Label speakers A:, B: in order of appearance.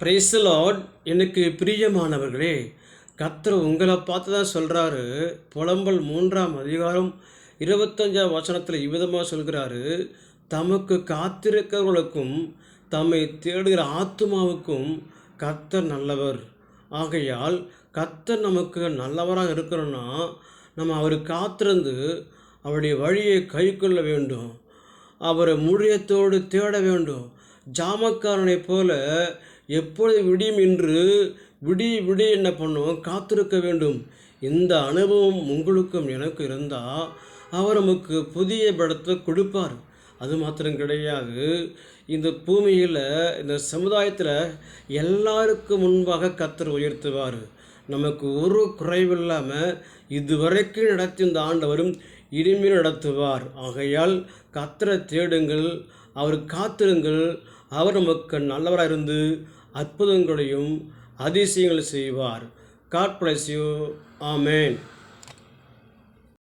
A: Praise the Lord. எனக்கு பிரியமானவர்களே, கர்த்தர் உங்களை பார்த்து தான் சொல்கிறாரு. புலம்பல் 3ஆம் அதிகாரம் 25ஆம் வசனத்தில் இவ்விதமாக சொல்கிறாரு, தமக்கு காத்திருக்கிறவர்களுக்கும் தம்மை தேடுகிற ஆத்துமாவுக்கும் கர்த்தர் நல்லவர். ஆகையால் கர்த்தர் நமக்கு நல்லவராக இருக்கணும்னா நம்ம அவர் காத்திருந்து அவருடைய வழியை கை கொள்ள வேண்டும். அவரை முழியத்தோடு தேட வேண்டும். ஜாமக்காரனைப் போல எப்பொழுது விடியும் என்று விடி என்ன பண்ணுவோம், காத்திருக்க வேண்டும். இந்த அனுபவம் உங்களுக்கும் எனக்கு இருந்தால் அவர் நமக்கு புதிய பலத்தை கொடுப்பார். அது மாத்திரம் கிடையாது, இந்த பூமியில் இந்த சமுதாயத்தில் எல்லாருக்கும் முன்பாக கர்த்தர் உயர்த்துவார். நமக்கு ஒரு குறைவில்லாமல் இதுவரைக்கும் நடத்தி இந்த ஆண்டவரும் இனிமேல் நடத்துவார். ஆகையால் கர்த்தரை தேடுங்கள், அவர் காத்திருங்கள். அவர் நமக்கு நல்லவராக இருந்து அற்புதங்களையும் அதிசயங்கள் செய்வார். God bless you. Amen.